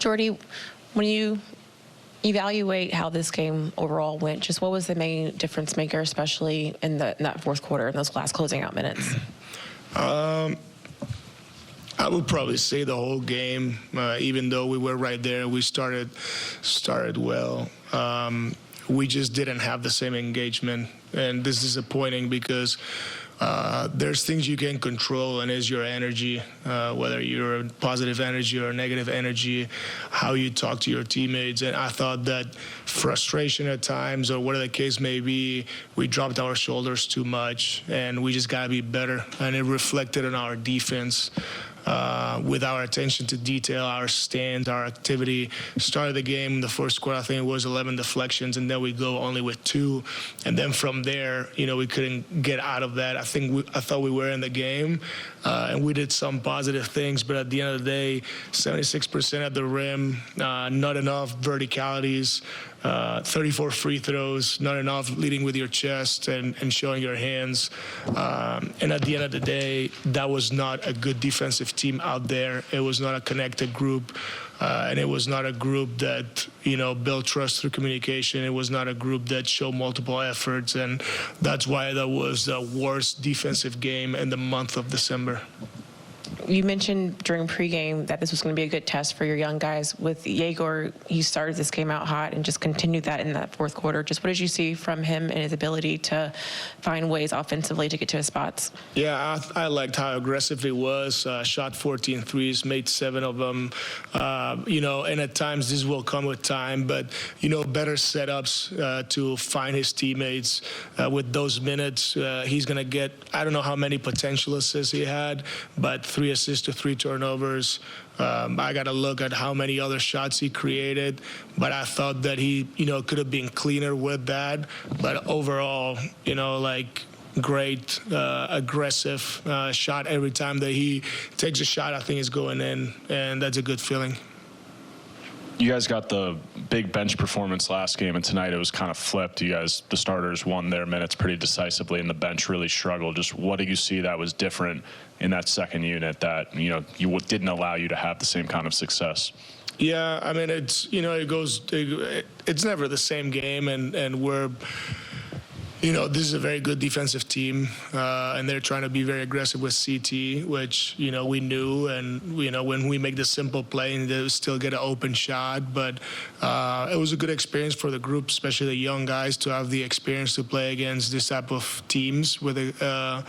Jordy, when you evaluate how this game overall went, just what was the main difference maker, especially in that fourth quarter, in those last closing out minutes? I would probably say the whole game, even though we were right there, we started well. We just didn't have the same engagement, and this is disappointing because there's things you can control, and it's your energy, whether you're a positive energy or negative energy, how you talk to your teammates. And I thought that frustration at times, or whatever the case may be, we dropped our shoulders too much, and we just got to be better. And it reflected on our defense. With our attention to detail, our stance, our activity. Started the game, the first quarter, I think it was 11 deflections, and then we go only with 2. And then from there, we couldn't get out of that. I thought we were in the game, and we did some positive things, but at the end of the day, 76% at the rim, not enough verticalities, 34 free throws, not enough leading with your chest and showing your hands. And at the end of the day, that was not a good defensive team out there. It was not a connected group, and it was not a group that, built trust through communication. It was not a group that showed multiple efforts, and that's why that was the worst defensive game in the month of December. You mentioned during pregame that this was going to be a good test for your young guys. With Jager, he started this game out hot and just continued that in that fourth quarter. Just what did you see from him and his ability to find ways offensively to get to his spots? Yeah, I liked how aggressive he was. Shot 14 threes, made 7 of them. And at times this will come with time, but, better setups to find his teammates. With those minutes, he's going to get, I don't know how many potential assists he had, but 3 assists to 3 turnovers. I got to look at how many other shots he created, but I thought that he, could have been cleaner with that. But overall, great, aggressive shot every time that he takes a shot. I think is going in, and that's a good feeling. You guys got the big bench performance last game, and tonight it was kind of flipped. You guys, the starters, won their minutes pretty decisively, and the bench really struggled. Just what do you see that was different in that second unit that, didn't allow you to have the same kind of success? Yeah, I mean, it's, it's never the same game, and we're, this is a very good defensive team, and they're trying to be very aggressive with CT, which, we knew. And, when we make the simple play, and they still get an open shot. But it was a good experience for the group, especially the young guys, to have the experience to play against this type of teams with how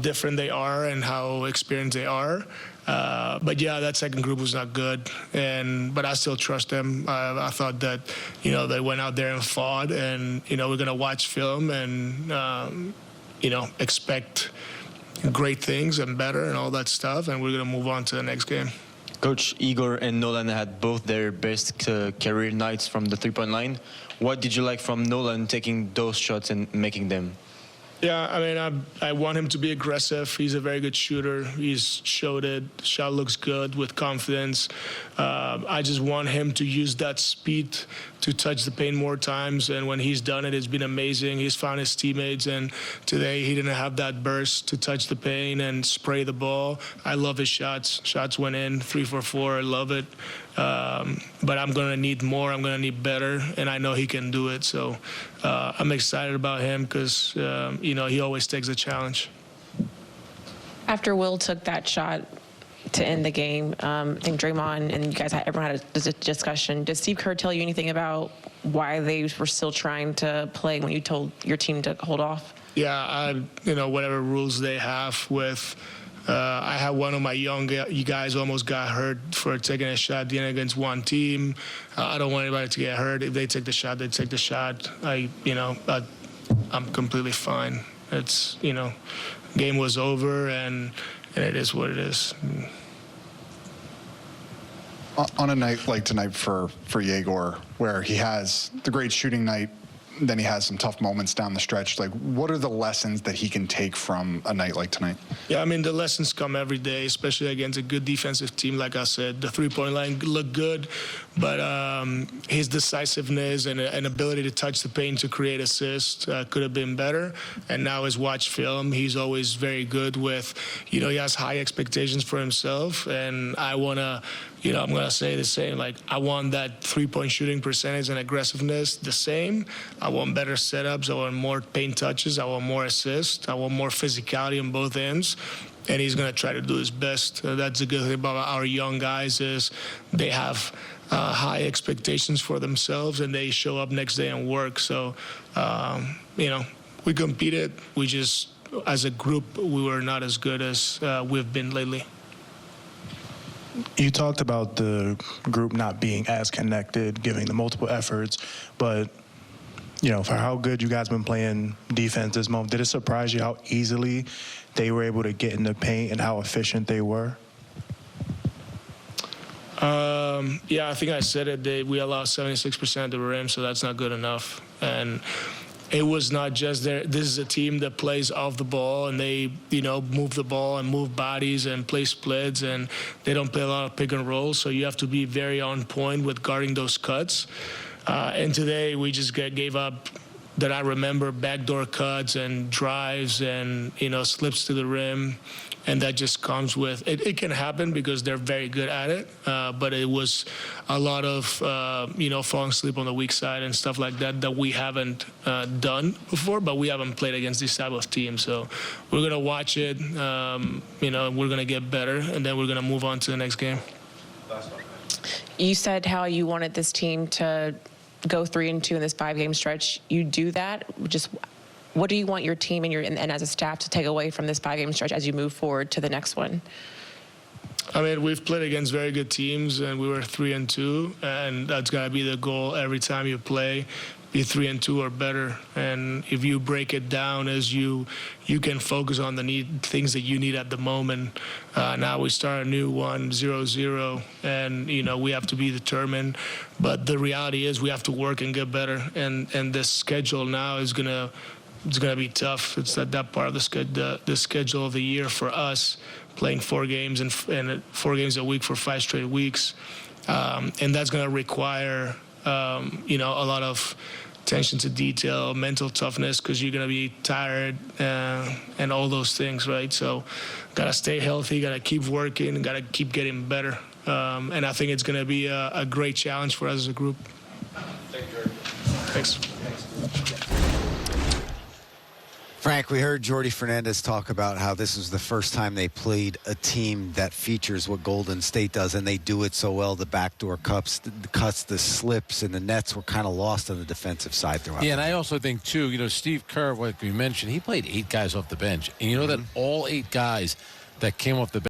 different they are and how experienced they are. But yeah, that second group was not good, but I still trust them. I thought that, they went out there and fought, and, we're going to watch film and, expect great things and better and all that stuff, and we're going to move on to the next game. Coach, Igor and Nolan had both their best career nights from the three-point line. What did you like from Nolan taking those shots and making them? Yeah, I mean, I want him to be aggressive. He's a very good shooter. He's showed it. Shot looks good with confidence. I just want him to use that speed to touch the paint more times. And when he's done it, it's been amazing. He's found his teammates. And today he didn't have that burst to touch the paint and spray the ball. I love his shots. Shots went in 3 for 4. I love it. But I'm going to need more. I'm going to need better. And I know he can do it. So I'm excited about him because, he always takes a challenge. After Will took that shot to end the game, I think Draymond and you guys, everyone had a discussion. Did Steve Kerr tell you anything about why they were still trying to play when you told your team to hold off? Yeah, whatever rules they have with. I had one of my young guys almost got hurt for taking a shot against one team. I don't want anybody to get hurt. If they take the shot, they take the shot. I'm completely fine. It's, game was over, and it is what it is. On a night like tonight for Jager, where he has the great shooting night, then he has some tough moments down the stretch. What are the lessons that he can take from a night like tonight? Yeah, I mean, the lessons come every day, especially against a good defensive team. Like I said, the three-point line looked good, but his decisiveness and ability to touch the paint to create assists could have been better. And now as watch film, he's always very good with, he has high expectations for himself. And I want to, I'm going to say the same. Like, I want that three-point shooting percentage and aggressiveness the same. I want better setups. I want more paint touches. I want more assists. I want more physicality on both ends. And he's going to try to do his best. That's a good thing about our young guys is they have high expectations for themselves, and they show up next day and work. So, we competed. We just, as a group, we were not as good as we've been lately. You talked about the group not being as connected, giving the multiple efforts, but for how good you guys been playing defense this month, did it surprise you how easily they were able to get in the paint and how efficient they were? Yeah, I think I said it. We allow 76% at the rim, so that's not good enough. And it was not just there. This is a team that plays off the ball, and they, move the ball and move bodies and play splits, and they don't play a lot of pick and roll. So you have to be very on point with guarding those cuts. And today we just gave up, that I remember, backdoor cuts and drives and, slips to the rim. And that just comes with, it can happen because they're very good at it. But it was a lot of, falling asleep on the weak side and stuff like that we haven't done before, but we haven't played against this type of team. So we're going to watch it, we're going to get better, and then we're going to move on to the next game. You said how you wanted this team to go 3-2 in this 5-game stretch. You do that. Just what do you want your team and as a staff to take away from this 5-game stretch as you move forward to the next one? I mean, we've played against very good teams, and we were 3-2, and that's got to be the goal every time you play. Be 3-2 or better, and if you break it down as you can focus on the things that you need at the moment. Now we start a new one, 0-0, and we have to be determined. But the reality is we have to work and get better, and this schedule now is gonna be tough. It's that part of the schedule of the year for us, playing 4 games and 4 games a week for 5 straight weeks, and that's gonna require a lot of attention to detail, mental toughness, because you're going to be tired and all those things, right? So got to stay healthy, got to keep working, got to keep getting better. And I think it's going to be a great challenge for us as a group. Thanks. Frank, we heard Jordi Fernández talk about how this was the first time they played a team that features what Golden State does, and they do it so well. The backdoor cuts, the slips, and the nets were kind of lost on the defensive side throughout. Yeah, and I also think, too, Steve Kerr, like we mentioned, he played 8 guys off the bench. And that all 8 guys that came off the bench